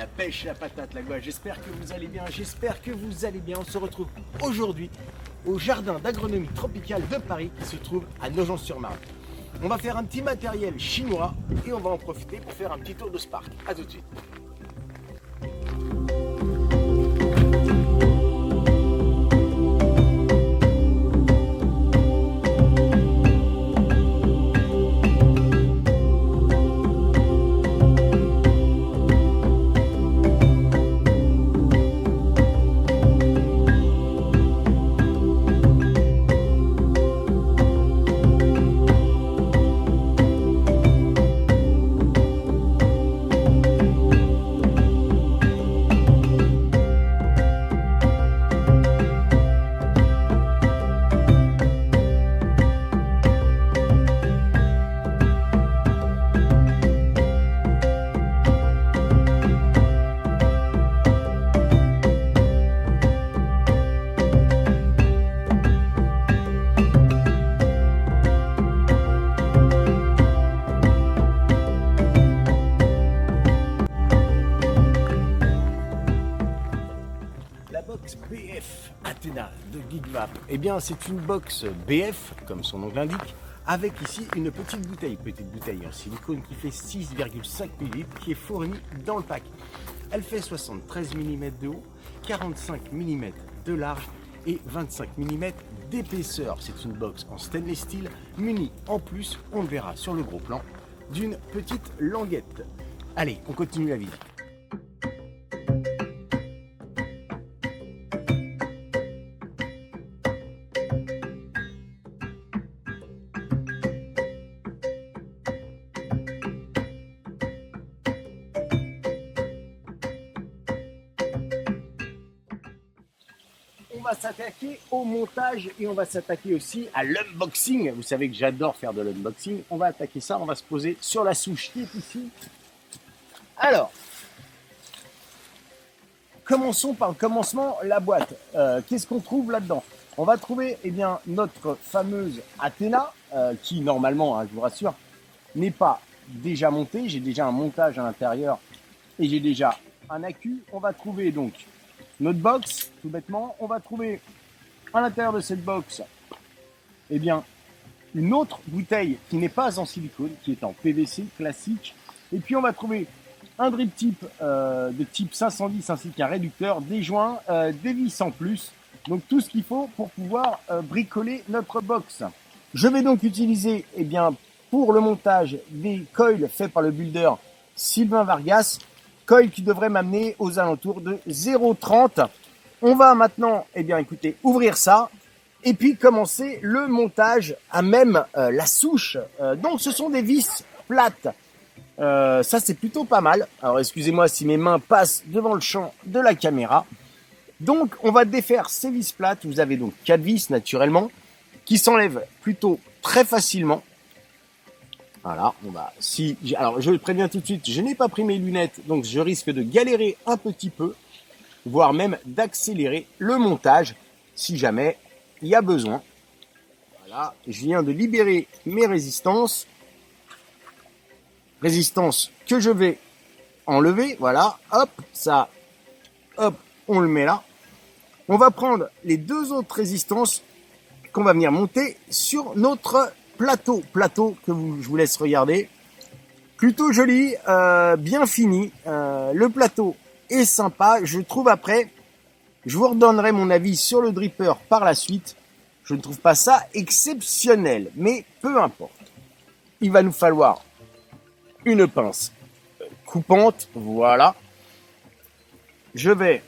la pêche, la patate, la gouache. J'espère que vous allez bien, j'espère que vous allez bien. On se retrouve aujourd'hui au jardin d'agronomie tropicale de Paris qui se trouve à Nogent-sur-Marne. On va faire un petit matériel chinois et on va en profiter pour faire un petit tour de Spark. A tout de suite. BF Athena de Geekvape, eh bien c'est une box BF comme son nom l'indique, avec ici une petite bouteille en silicone qui fait 6,5 ml qui est fournie dans le pack. Elle fait 73 mm de haut, 45 mm de large et 25 mm d'épaisseur. C'est une box en stainless steel munie en plus, on le verra sur le gros plan, d'une petite languette. Allez, on continue la visite. On va s'attaquer au montage et on va s'attaquer aussi à l'unboxing. Vous savez que j'adore faire de l'unboxing. On va attaquer ça, on va se poser sur la souche qui est ici. Alors, commençons par le commencement, la boîte. Qu'est-ce qu'on trouve là-dedans? On va trouver notre fameuse Athena, qui normalement, je vous rassure, n'est pas déjà montée. J'ai déjà un montage à l'intérieur et j'ai déjà un accu. On va trouver donc notre box, tout bêtement. On va trouver à l'intérieur de cette box une autre bouteille qui n'est pas en silicone, qui est en PVC classique. Et puis on va trouver un drip tip de type 510 ainsi qu'un réducteur, des joints, des vis en plus. Donc tout ce qu'il faut pour pouvoir bricoler notre box. Je vais donc utiliser pour le montage des coils faits par le builder Sylvain Vargas. Coil qui devrait m'amener aux alentours de 0,30. On va maintenant, ouvrir ça et puis commencer le montage à même la souche. Donc, ce sont des vis plates. Ça, c'est plutôt pas mal. Alors, excusez-moi si mes mains passent devant le champ de la caméra. Donc, on va défaire ces vis plates. Vous avez donc 4 vis, naturellement, qui s'enlèvent plutôt très facilement. Voilà, alors je le préviens tout de suite, je n'ai pas pris mes lunettes, donc je risque de galérer un petit peu, voire même d'accélérer le montage, si jamais il y a besoin. Voilà, je viens de libérer mes résistances que je vais enlever, voilà, hop, on le met là. On va prendre les deux autres résistances qu'on va venir monter sur notre plateau que je vous laisse regarder. Plutôt joli, bien fini. Le plateau est sympa. Je trouve après, je vous redonnerai mon avis sur le dripper par la suite. Je ne trouve pas ça exceptionnel, mais peu importe. Il va nous falloir une pince coupante, voilà. Je vais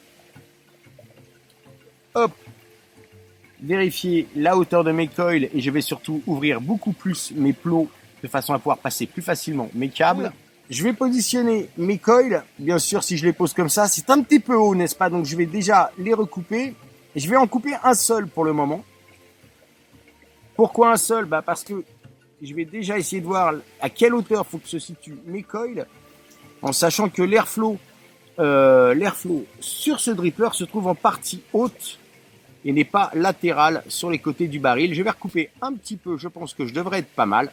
vérifier la hauteur de mes coils et je vais surtout ouvrir beaucoup plus mes plots de façon à pouvoir passer plus facilement mes câbles. Je vais positionner mes coils. Bien sûr, si je les pose comme ça, c'est un petit peu haut, n'est-ce pas? Donc, je vais déjà les recouper. Et je vais en couper un seul pour le moment. Pourquoi un seul? Parce que je vais déjà essayer de voir à quelle hauteur il faut que se situent mes coils, en sachant que l'airflow sur ce dripper se trouve en partie haute et n'est pas latéral sur les côtés du baril. Je vais recouper un petit peu, je pense que je devrais être pas mal.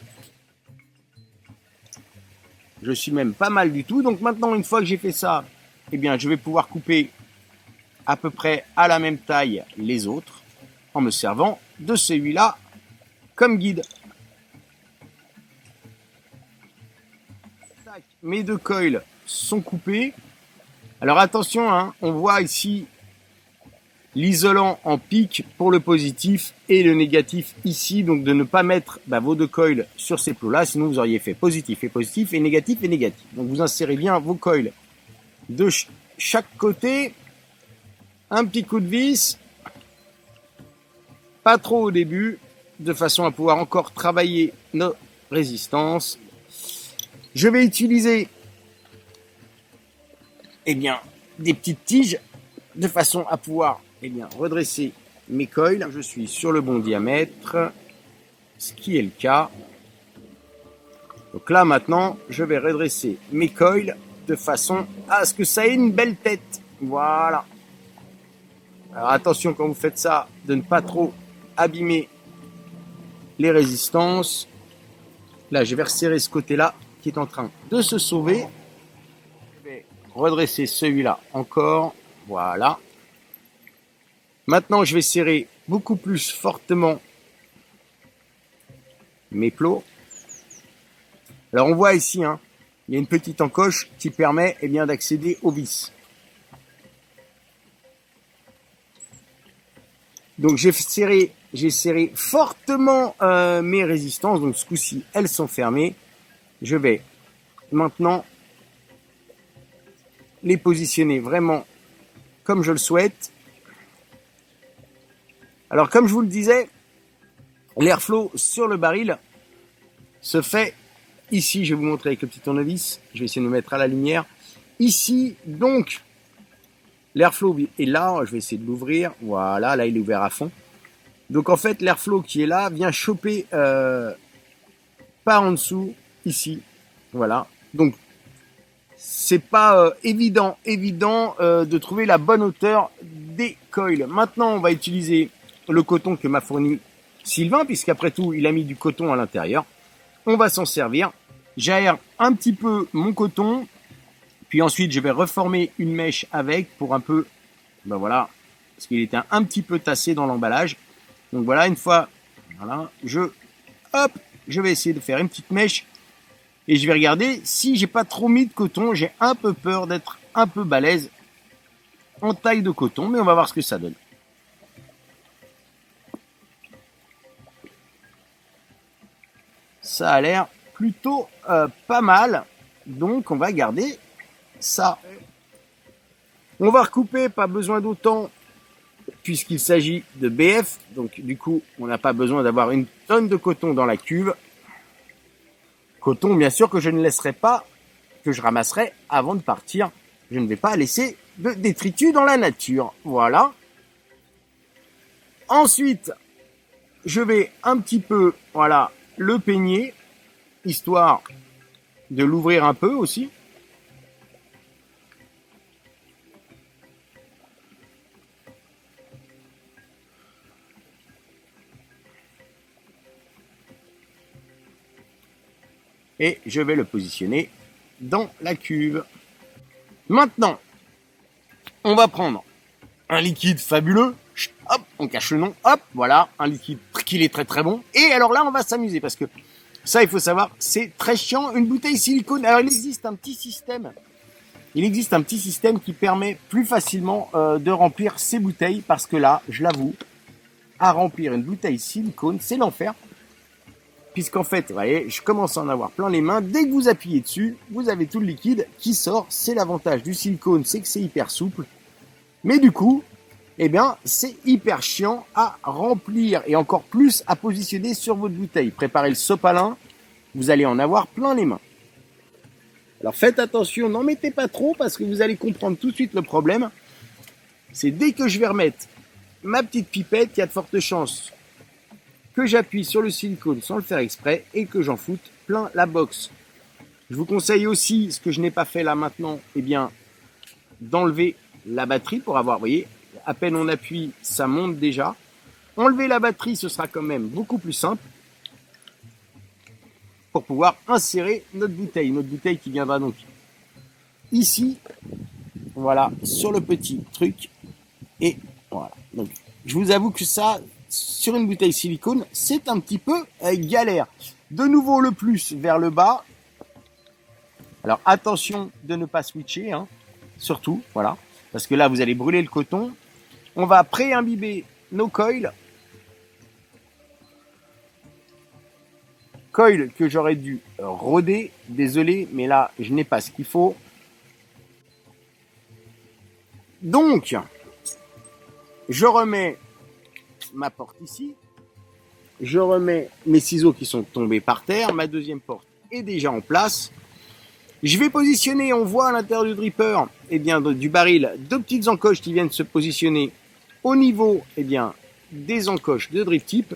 Je suis même pas mal du tout. Donc maintenant, une fois que j'ai fait ça, eh bien, je vais pouvoir couper à peu près à la même taille les autres en me servant de celui-là comme guide. Mes deux coils sont coupés. Alors attention, hein, on voit ici l'isolant en pic pour le positif et le négatif ici, donc de ne pas mettre vos deux coils sur ces plots-là, sinon vous auriez fait positif et négatif et négatif. Donc vous insérez bien vos coils de chaque côté, un petit coup de vis, pas trop au début, de façon à pouvoir encore travailler nos résistances. Je vais utiliser des petites tiges de façon à pouvoir redresser mes coils. Je suis sur le bon diamètre, ce qui est le cas. Donc là maintenant, je vais redresser mes coils de façon à ce que ça ait une belle tête. Voilà. Alors attention quand vous faites ça, de ne pas trop abîmer les résistances. Là, je vais resserrer ce côté-là qui est en train de se sauver. Je vais redresser celui-là encore. Voilà. Maintenant, je vais serrer beaucoup plus fortement mes plots. Alors, on voit ici, hein, il y a une petite encoche qui permet d'accéder aux vis. Donc, j'ai serré fortement mes résistances. Donc, ce coup-ci, elles sont fermées. Je vais maintenant les positionner vraiment comme je le souhaite. Alors, comme je vous le disais, l'airflow sur le baril se fait ici. Je vais vous montrer avec le petit tournevis. Je vais essayer de me mettre à la lumière. Ici, donc, l'airflow est là. Je vais essayer de l'ouvrir. Voilà, là, il est ouvert à fond. Donc, en fait, l'airflow qui est là vient choper par en dessous, ici. Voilà. Donc, c'est pas évident de trouver la bonne hauteur des coils. Maintenant, on va utiliser le coton que m'a fourni Sylvain, puisqu'après tout, il a mis du coton à l'intérieur. On va s'en servir. J'aère un petit peu mon coton, puis ensuite, je vais reformer une mèche avec pour un peu, voilà, parce qu'il était un petit peu tassé dans l'emballage. Donc voilà, une fois, voilà, je vais essayer de faire une petite mèche et je vais regarder si j'ai pas trop mis de coton. J'ai un peu peur d'être un peu balèze en taille de coton, mais on va voir ce que ça donne. Ça a l'air plutôt pas mal, donc on va garder ça. On va recouper, pas besoin d'autant puisqu'il s'agit de BF, donc du coup on n'a pas besoin d'avoir une tonne de coton dans la cuve. Coton bien sûr que je ne laisserai pas, que je ramasserai avant de partir. Je ne vais pas laisser de détritus dans la nature. Voilà. Ensuite, je vais un petit peu, voilà, le peigner, histoire de l'ouvrir un peu aussi. Et je vais le positionner dans la cuve. Maintenant, on va prendre un liquide fabuleux. Hop, on cache le nom. Hop, voilà, un liquide qui est très très bon. Et alors là, on va s'amuser parce que ça, il faut savoir, c'est très chiant. Une bouteille silicone. Alors, il existe un petit système. Qui permet plus facilement de remplir ces bouteilles parce que là, je l'avoue, à remplir une bouteille silicone, c'est l'enfer. Puisqu'en fait, vous voyez, je commence à en avoir plein les mains. Dès que vous appuyez dessus, vous avez tout le liquide qui sort. C'est l'avantage du silicone, c'est que c'est hyper souple. Mais du coup, c'est hyper chiant à remplir et encore plus à positionner sur votre bouteille. Préparez le sopalin, vous allez en avoir plein les mains. Alors faites attention, n'en mettez pas trop parce que vous allez comprendre tout de suite le problème. C'est dès que je vais remettre ma petite pipette, il y a de fortes chances que j'appuie sur le silicone sans le faire exprès et que j'en foute plein la box. Je vous conseille aussi, ce que je n'ai pas fait là maintenant, d'enlever la batterie pour avoir, vous voyez, à peine on appuie, ça monte déjà. Enlever la batterie, ce sera quand même beaucoup plus simple pour pouvoir insérer notre bouteille qui viendra donc ici voilà, sur le petit truc. Et voilà. Donc, je vous avoue que ça, sur une bouteille silicone, c'est un petit peu galère. De nouveau, le plus vers le bas. Alors, attention de ne pas switcher, hein, surtout, voilà. Parce que là, vous allez brûler le coton. On va pré-imbiber nos coils. Coil que j'aurais dû roder, désolé, mais là, je n'ai pas ce qu'il faut. Donc, je remets ma porte ici. Je remets mes ciseaux qui sont tombés par terre. Ma deuxième porte est déjà en place. Je vais positionner, on voit à l'intérieur du dripper, eh bien, du baril, deux petites encoches qui viennent se positionner au niveau, eh bien, des encoches de drip tip.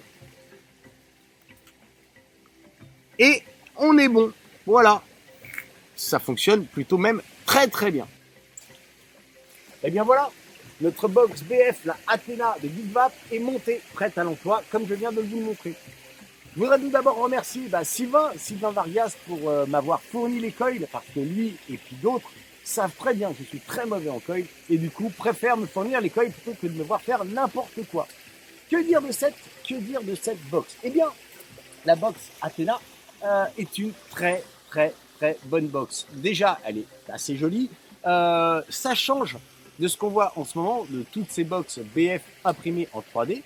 Et on est bon. Voilà. Ça fonctionne plutôt même très très bien. Et bien voilà, notre box BF, la Athena de BigVap, est montée, prête à l'emploi, comme je viens de vous le montrer. Je voudrais tout d'abord remercier Sylvain Vargas pour m'avoir fourni les coils, parce que lui et puis d'autres savent très bien que je suis très mauvais en coils, et du coup préfèrent me fournir les coils plutôt que de me voir faire n'importe quoi. Que dire de cette box? Eh bien, la box Athena est une très très très bonne box. Déjà, elle est assez jolie. Ça change de ce qu'on voit en ce moment de toutes ces box BF imprimées en 3D.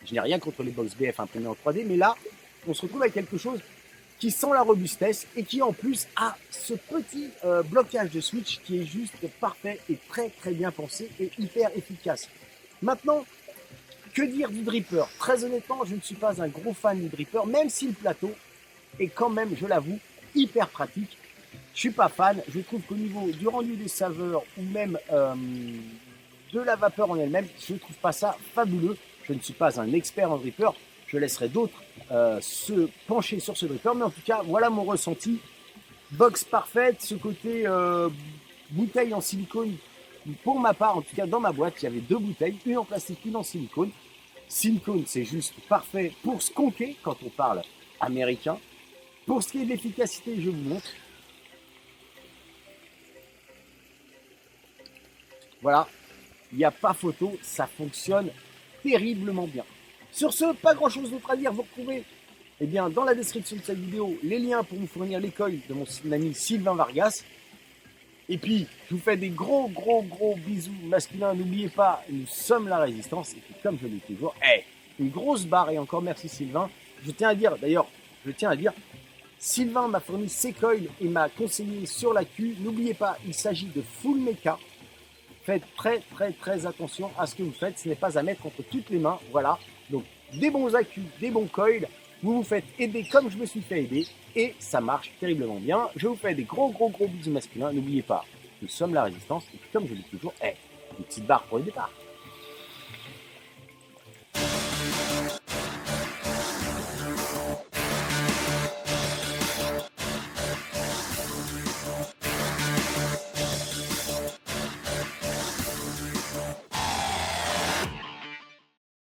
Je n'ai rien contre les box BF imprimées en 3D, mais là, on se retrouve avec quelque chose qui sent la robustesse et qui en plus a ce petit blocage de switch qui est juste parfait et très très bien pensé et hyper efficace. Maintenant, que dire du dripper? Très honnêtement, je ne suis pas un gros fan du dripper, même si le plateau est quand même, je l'avoue, hyper pratique. Je suis pas fan. Je trouve qu'au niveau du rendu des saveurs ou même de la vapeur en elle-même, je ne trouve pas ça fabuleux. Je ne suis pas un expert en dripper. Je laisserai d'autres se pencher sur ce dripper. Mais en tout cas, voilà mon ressenti. Box parfaite, ce côté bouteille en silicone. Pour ma part, en tout cas dans ma boîte, il y avait deux bouteilles, une en plastique, une en silicone. Silicone, c'est juste parfait pour se conquer quand on parle américain. Pour ce qui est de l'efficacité, je vous montre. Voilà, il n'y a pas photo, ça fonctionne terriblement bien. Sur ce, pas grand chose d'autre à dire. Vous retrouvez eh bien, dans la description de cette vidéo les liens pour vous fournir les coils de mon ami Sylvain Vargas. Et puis, je vous fais des gros bisous masculins. N'oubliez pas, nous sommes la résistance. Et puis, comme je le dis toujours, une grosse barre. Et encore merci Sylvain. Je tiens à dire, Sylvain m'a fourni ses coils et m'a conseillé sur la Q. N'oubliez pas, il s'agit de full mecha. Faites très attention à ce que vous faites. Ce n'est pas à mettre entre toutes les mains. Voilà. Donc, des bons accus, des bons coils. Vous vous faites aider comme je me suis fait aider. Et ça marche terriblement bien. Je vous fais des gros bisous masculins. N'oubliez pas, nous sommes la résistance. Et puis, comme je dis toujours, une petite barre pour le départ.